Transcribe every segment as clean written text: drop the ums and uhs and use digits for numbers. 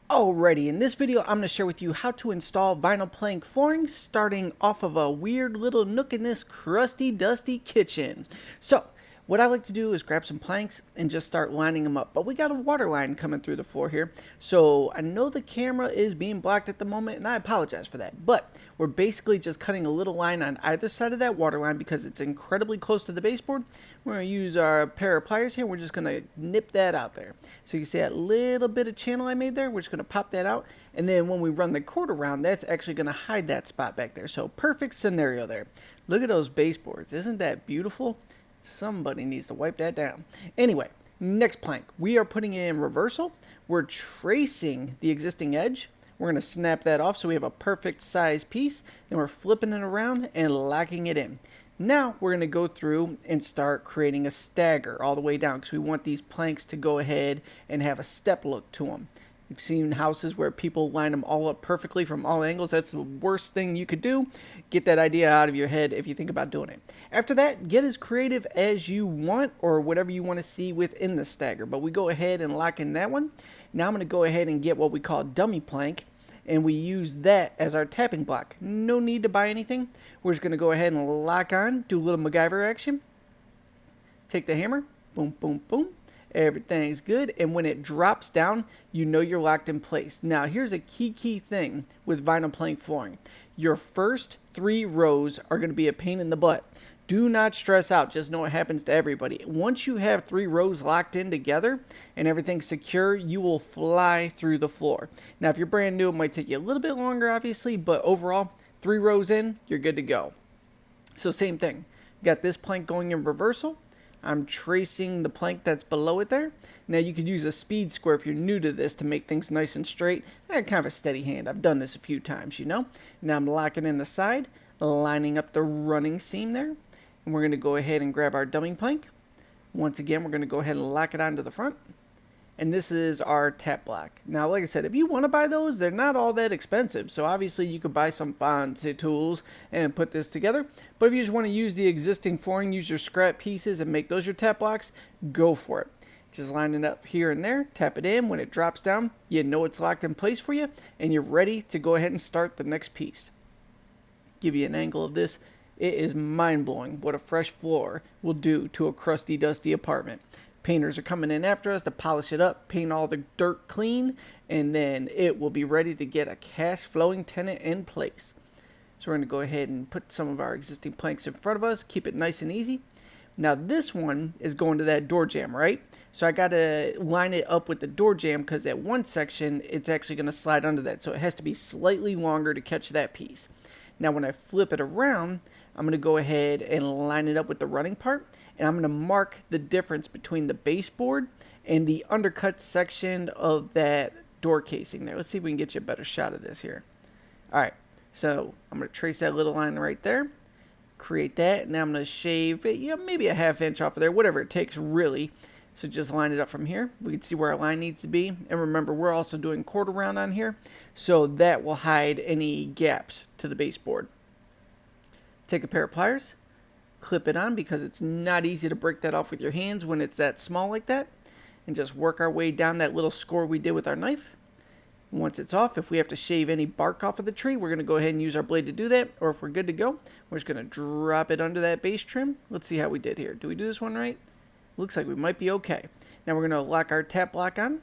Alrighty, in this video I'm going to share with you how to install vinyl plank flooring starting off of a weird little nook in this crusty dusty kitchen. So what I like to do is grab some planks and just start lining them up, but we got a water line coming through the floor here, so I know the camera is being blocked at the moment and I apologize for that, but we're basically just cutting a little line on either side of that water line because it's incredibly close to the baseboard. We're going to use our pair of pliers here. We're just going to nip that out there. So you see that little bit of channel I made there? We're just going to pop that out. And then when we run the cord around, that's actually going to hide that spot back there. So perfect scenario there. Look at those baseboards. Isn't that beautiful? Somebody needs to wipe that down. Anyway, next plank. We are putting it in reversal. We're tracing the existing edge. We're going to snap that off so we have a perfect size piece. Then we're flipping it around and locking it in. Now we're going to go through and start creating a stagger all the way down because we want these planks to go ahead and have a step look to them. You've seen houses where people line them all up perfectly from all angles. That's the worst thing you could do. Get that idea out of your head if you think about doing it. After that, get as creative as you want or whatever you want to see within the stagger. But we go ahead and lock in that one. Now I'm going to go ahead and get what we call dummy plank. And we use that as our tapping block. No need to buy anything. We're just going to go ahead and lock on, do a little MacGyver action. Take the hammer, boom, boom, boom. Everything's good. And when it drops down, you know you're locked in place. Now, here's a key thing with vinyl plank flooring. Your first 3 rows are going to be a pain in the butt. Do not stress out. Just know it happens to everybody. Once you have 3 rows locked in together and everything's secure, you will fly through the floor. Now, if you're brand new, it might take you a little bit longer, obviously, but overall, 3 rows in, you're good to go. So same thing. Got this plank going in reversal. I'm tracing the plank that's below it there. Now, you could use a speed square if you're new to this to make things nice and straight. I got kind of a steady hand. I've done this a few times, you know. Now, I'm locking in the side, lining up the running seam there. And we're going to go ahead and grab our dummy plank. Once again, we're going to go ahead and lock it onto the front. And this is our tap block. Now, like I said, if you want to buy those, they're not all that expensive. So obviously you could buy some fancy tools and put this together. But if you just want to use the existing flooring, use your scrap pieces and make those your tap blocks, go for it. Just line it up here and there, tap it in. When it drops down, you know it's locked in place for you. And you're ready to go ahead and start the next piece. Give you an angle of this. It is mind-blowing what a fresh floor will do to a crusty, dusty apartment. Painters are coming in after us to polish it up, paint all the dirt clean, and then it will be ready to get a cash-flowing tenant in place. So we're going to go ahead and put some of our existing planks in front of us, keep it nice and easy. Now this one is going to that door jamb, right? So I got to line it up with the door jamb because at one section, it's actually going to slide under that. So it has to be slightly longer to catch that piece. Now when I flip it around, I'm going to go ahead and line it up with the running part. And I'm going to mark the difference between the baseboard and the undercut section of that door casing there. Let's see if we can get you a better shot of this here. All right, so I'm going to trace that little line right there. Create that. Now I'm going to shave it, maybe a ½ inch off of there, whatever it takes really. So just line it up from here. We can see where our line needs to be. And remember, we're also doing quarter round on here. So that will hide any gaps to the baseboard. Take a pair of pliers. Clip it on because it's not easy to break that off with your hands when it's that small like that. And just work our way down that little score we did with our knife. Once it's off, if we have to shave any bark off of the tree, we're going to go ahead and use our blade to do that. Or if we're good to go, we're just going to drop it under that base trim. Let's see how we did here. Do we do this one right? Looks like we might be okay. Now we're going to lock our tap block on.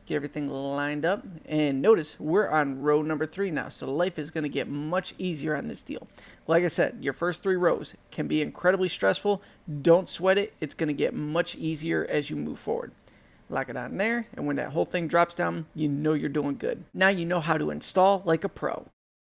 Get everything lined up. And notice we're on row number 3 now. So life is going to get much easier on this deal. Like I said, your first 3 rows can be incredibly stressful. Don't sweat it. It's going to get much easier as you move forward. Lock it on there. And when that whole thing drops down, you know you're doing good. Now you know how to install like a pro.